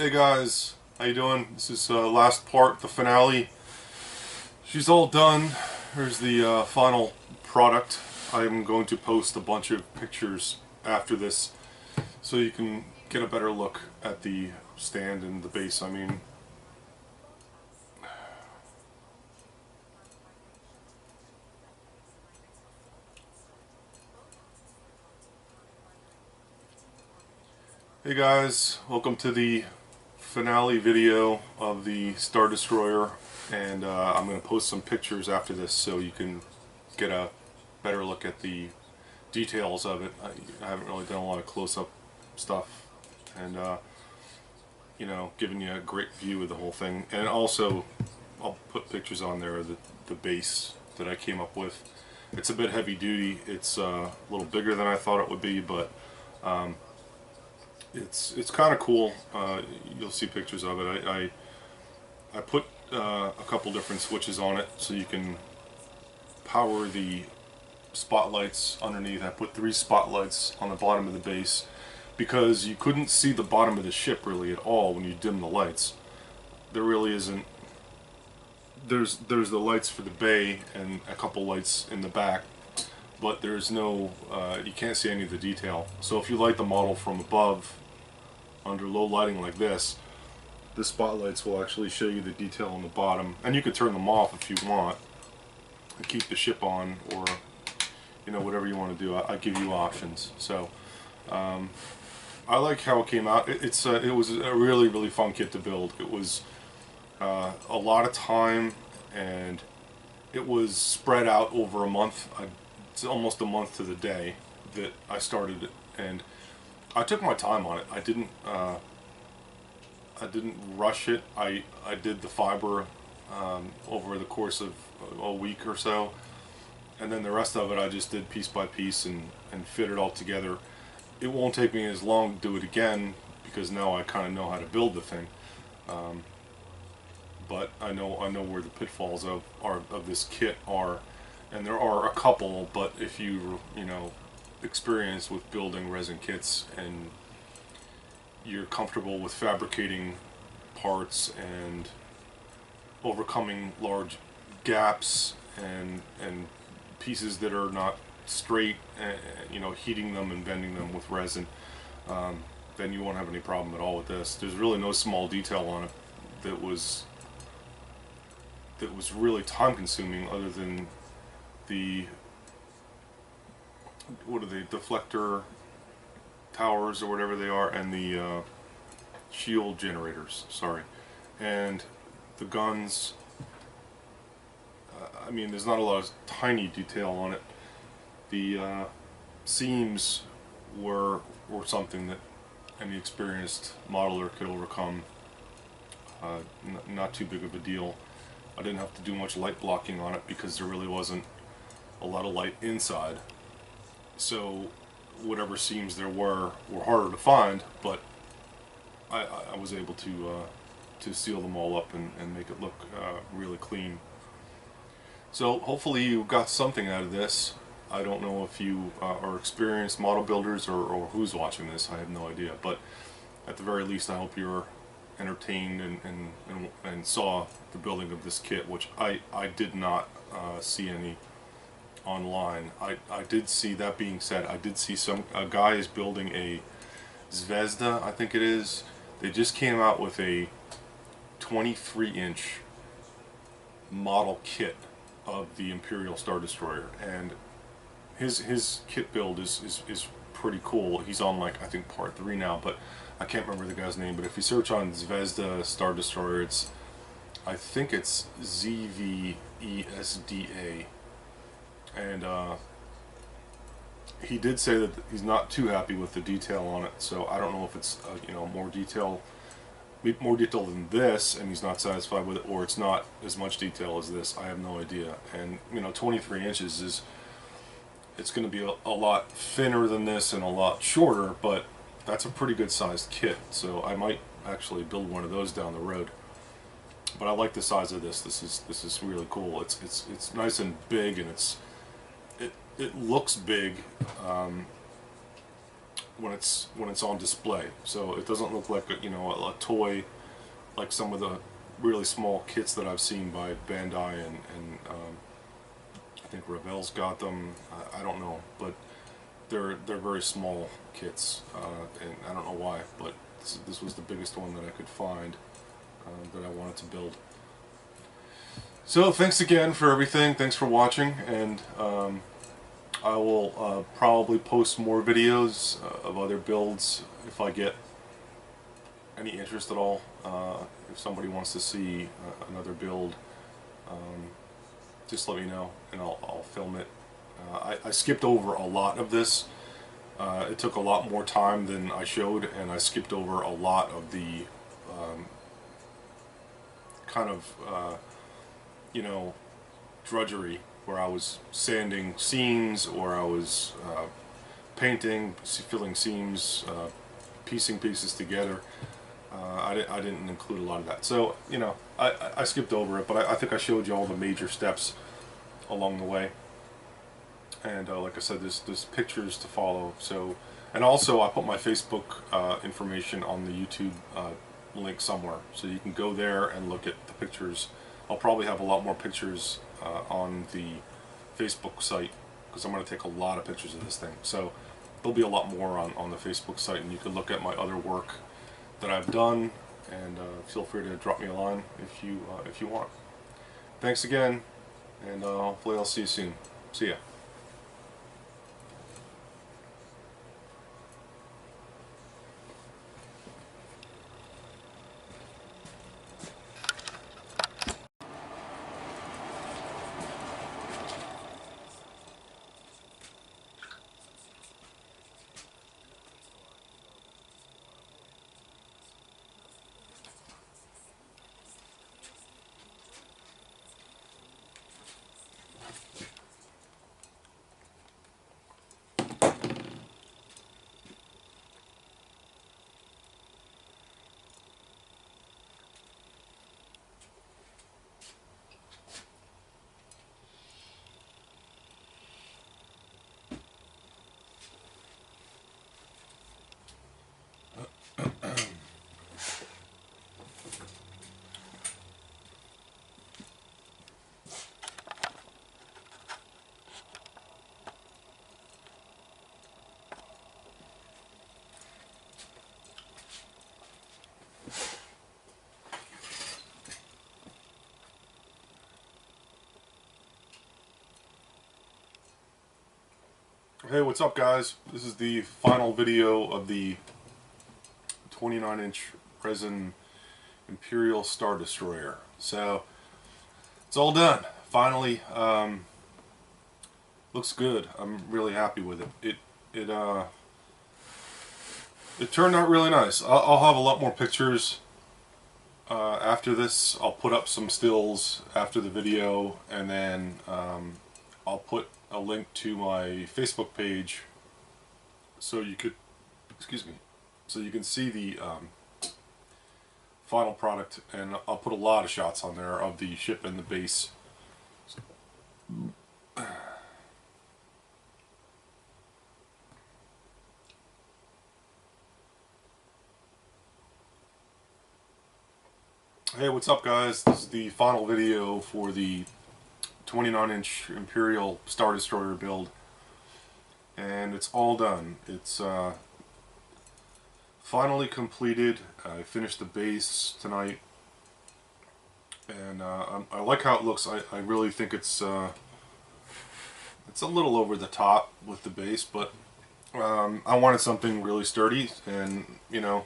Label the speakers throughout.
Speaker 1: Hey guys, how you doing? This is last part, the finale. She's all done. Here's the final product. I'm going to post a bunch of pictures after this so you can get a better look at the stand and the base. I mean, hey guys, welcome to the finale video of the Star Destroyer, and I'm going to post some pictures after this so you can get a better look at the details of it. I haven't really done a lot of close-up stuff, and you know, giving you a great view of the whole thing. And also I'll put pictures on there of the base that I came up with. It's a bit heavy duty. It's a little bigger than I thought it would be, but it's kind of cool. You'll see pictures of it. I put a couple different switches on it so you can power the spotlights underneath. I put 3 spotlights on the bottom of the base because you couldn't see the bottom of the ship really at all when you dim the lights. There really isn't. There's the lights for the bay and a couple lights in the back, but there's no, you can't see any of the detail. So if you light the model from above under low lighting like this, the spotlights will actually show you the detail on the bottom, and you could turn them off if you want and keep the ship on, or you know, whatever you want to do. I give you options. So I like how it came out. It was a really fun kit to build. It was a lot of time, and it was spread out over a month. It's almost a month to the day that I started it, and I took my time on it. I didn't rush it. I did the fiber over the course of a week or so, and then the rest of it I just did piece by piece and fit it all together. It won't take me as long to do it again because now I kind of know how to build the thing. But I know where the pitfalls of this kit are, and there are a couple. But if you know, experienced with building resin kits and you're comfortable with fabricating parts and overcoming large gaps and pieces that are not straight, you know, heating them and bending them with resin, then you won't have any problem at all with this. There's really no small detail on it that was really time consuming, other than the, what are they, deflector towers or whatever they are, and the shield generators, sorry, and the guns. I mean, there's not a lot of tiny detail on it. The seams were something that any experienced modeler could overcome. Not too big of a deal. I didn't have to do much light blocking on it because there really wasn't a lot of light inside. So whatever seams there were harder to find, but I was able to seal them all up and make it look really clean. So hopefully you got something out of this. I don't know if you are experienced model builders or who's watching this. I have no idea, but at the very least I hope you're entertained and saw the building of this kit, which I did not see any online. I did see, that being said, I did see a guy is building a Zvezda, I think it is. They just came out with a 23-inch model kit of the Imperial Star Destroyer, and his kit build is pretty cool. He's on, like, I think part 3 now, but I can't remember the guy's name. But if you search on Zvezda Star Destroyer, I think it's ZVESDA, and he did say that he's not too happy with the detail on it. So I don't know if it's you know, more detail than this, and he's not satisfied with it, or it's not as much detail as this. I have no idea. And you know, 23 inches it's going to be a lot thinner than this and a lot shorter, but that's a pretty good sized kit. So I might actually build one of those down the road. But I like the size of this. This is really cool. It's nice and big, and it looks big. when it's on display. So it doesn't look like a toy like some of the really small kits that I've seen by Bandai and I think Revell's got them. I don't know, but they're very small kits, and I don't know why, but this was the biggest one that I could find that I wanted to build. So thanks again for everything. Thanks for watching, and I will probably post more videos of other builds if I get any interest at all. If somebody wants to see another build, just let me know and I'll film it. I skipped over a lot of this. It took a lot more time than I showed, and I skipped over a lot of the kind of drudgery where I was sanding seams, or I was painting, filling seams, piecing pieces together. I didn't include a lot of that, so I skipped over it, but I think I showed you all the major steps along the way. And like I said, there's pictures to follow. So, and also I put my Facebook information on the YouTube link somewhere, so you can go there and look at the pictures. I'll probably have a lot more pictures on the Facebook site, because I'm going to take a lot of pictures of this thing. So there'll be a lot more on the Facebook site, and you can look at my other work that I've done, and feel free to drop me a line if you want. Thanks again, and hopefully I'll see you soon. See ya. Hey, what's up guys? This is the final video of the 29-inch Resin Imperial Star Destroyer. So, it's all done. Finally, looks good. I'm really happy with it. It turned out really nice. I'll have a lot more pictures after this. I'll put up some stills after the video, and then I'll put a link to my Facebook page so you could, so you can see the final product, and I'll put a lot of shots on there of the ship and the base. Hey, what's up guys? This is the final video for the 29-inch Imperial Star Destroyer build, and it's all done. It's finally completed. I finished the base tonight, and I like how it looks. I really think it's a little over the top with the base, but I wanted something really sturdy, and I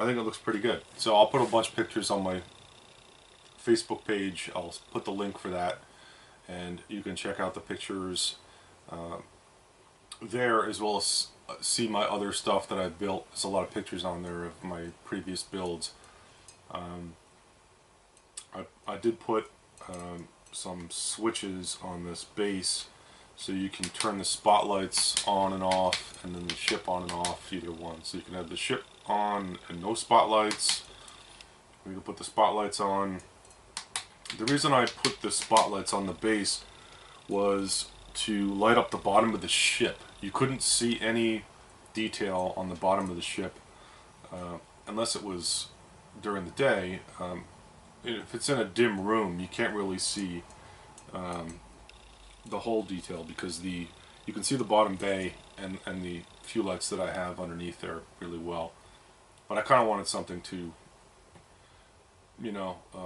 Speaker 1: think it looks pretty good. So I'll put a bunch of pictures on my Facebook page. I'll put the link for that, and you can check out the pictures there, as well as see my other stuff that I've built. There's a lot of pictures on there of my previous builds. I did put some switches on this base, so you can turn the spotlights on and off, and then the ship on and off, either one. So you can have the ship on and no spotlights. You can put the spotlights on. The reason I put the spotlights on the base was to light up the bottom of the ship. You couldn't see any detail on the bottom of the ship, unless it was during the day. If it's in a dim room, you can't really see the whole detail, because you can see the bottom bay and the few lights that I have underneath there really well. But I kind of wanted something to,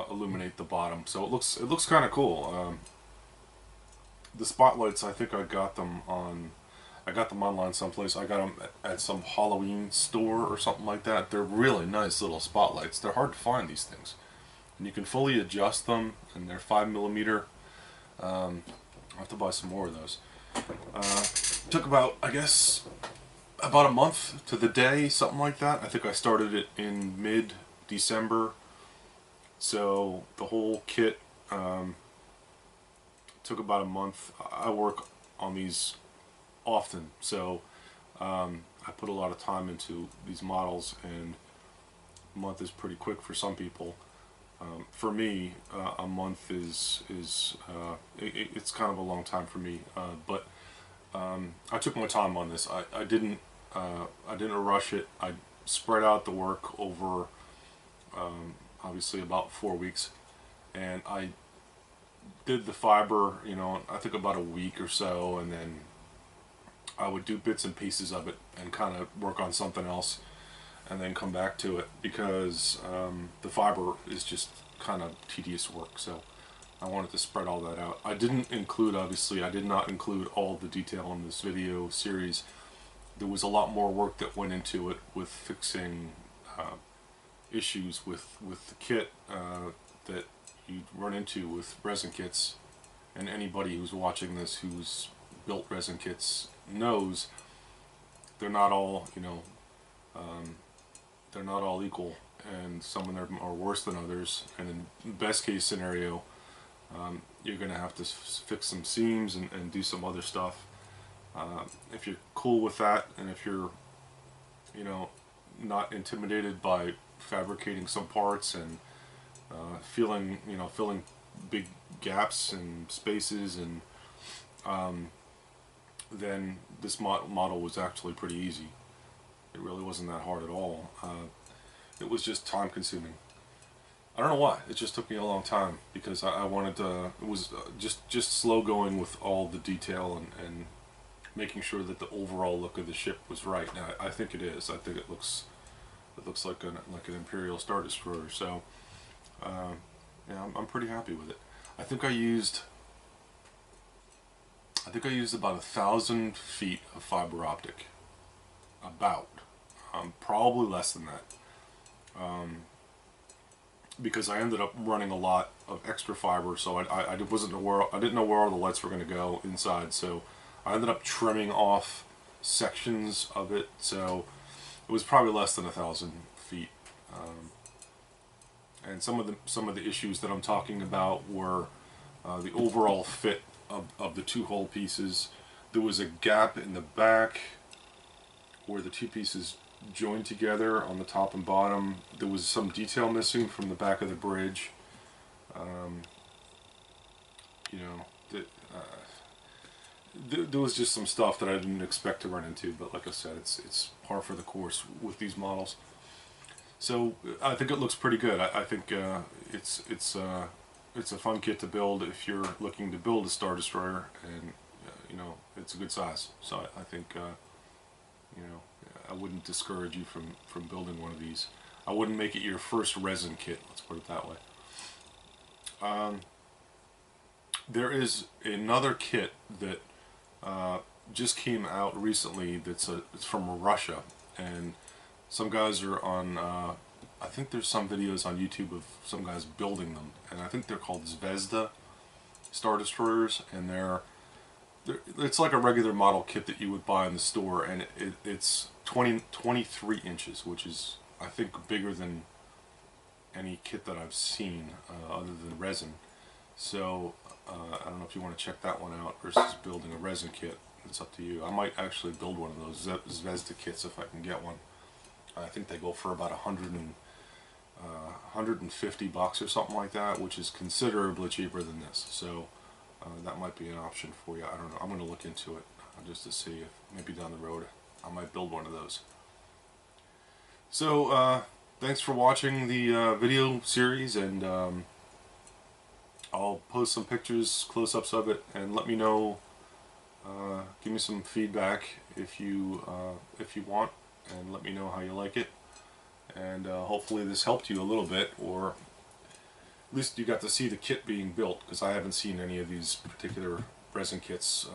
Speaker 1: illuminate the bottom, so it looks kind of cool. The spotlights, I think I got them online someplace. I got them at some Halloween store or something like that. They're really nice little spotlights. They're hard to find, these things, and you can fully adjust them, and they're 5mm. I'll have to buy some more of those. Took about, I guess, about a month to the day, something like that. I think I started it in mid-December, so the whole kit took about a month. I work on these often, so I put a lot of time into these models, and a month is pretty quick for some people. For me, a month is it's kind of a long time for me, but I took my time on this. I didn't rush it. I spread out the work over obviously about 4 weeks, and I did the fiber, I think about a week or so, and then I would do bits and pieces of it and kind of work on something else, and then come back to it, because the fiber is just kind of tedious work. So I wanted to spread all that out. I did not include all the detail in this video series. There was a lot more work that went into it, with fixing issues with the kit that you run into with resin kits, and anybody who's watching this who's built resin kits knows they're not all they're not all equal, and some of them are worse than others. And in best case scenario, you're going to have to fix some seams and do some other stuff. If you're cool with that, and if you're not intimidated by fabricating some parts and filling big gaps and spaces, and then this model was actually pretty easy. It really wasn't that hard at all. It was just time consuming. I don't know why. It just took me a long time, because I wanted to. It was just slow going with all the detail and making sure that the overall look of the ship was right. Now, I think it is. I think it looks like an Imperial Star Destroyer. So yeah, I'm pretty happy with it. I think I used about 1,000 feet of fiber optic. About. Probably less than that. Because I ended up running a lot of extra fiber, so I didn't know where all the lights were going to go inside. So I ended up trimming off sections of it. So it was probably less than 1,000 feet. And some of the issues that I'm talking about were the overall fit of the two hull pieces. There was a gap in the back where the two pieces joined together on the top and bottom. There was some detail missing from the back of the bridge. There was just some stuff that I didn't expect to run into, but like I said, it's par for the course with these models. So I think it looks pretty good. I think it's a fun kit to build if you're looking to build a Star Destroyer, and it's a good size. So I think I wouldn't discourage you from building one of these. I wouldn't make it your first resin kit, let's put it that way. There is another kit that just came out recently. It's from Russia, and some guys are on. I think there's some videos on YouTube of some guys building them, and I think they're called Zvezda Star Destroyers, and it's like a regular model kit that you would buy in the store, and it's 23 inches, which is, I think, bigger than any kit that I've seen other than resin. So I don't know if you want to check that one out versus building a resin kit. It's up to you. I might actually build one of those Zvezda kits if I can get one. I think they go for about $150 or something like that, which is considerably cheaper than this. So that might be an option for you. I don't know. I'm going to look into it just to see if maybe down the road I might build one of those. So thanks for watching the video series, and I'll post some pictures, close-ups of it, and let me know. Give me some feedback if you want, and let me know how you like it. And hopefully this helped you a little bit, or at least you got to see the kit being built, because I haven't seen any of these particular resin kits.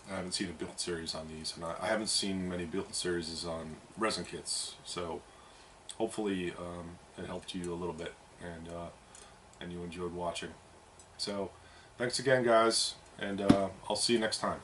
Speaker 1: I haven't seen a build series on these, and I haven't seen many build series on resin kits. So hopefully it helped you a little bit, and you enjoyed watching. So thanks again, guys, and I'll see you next time.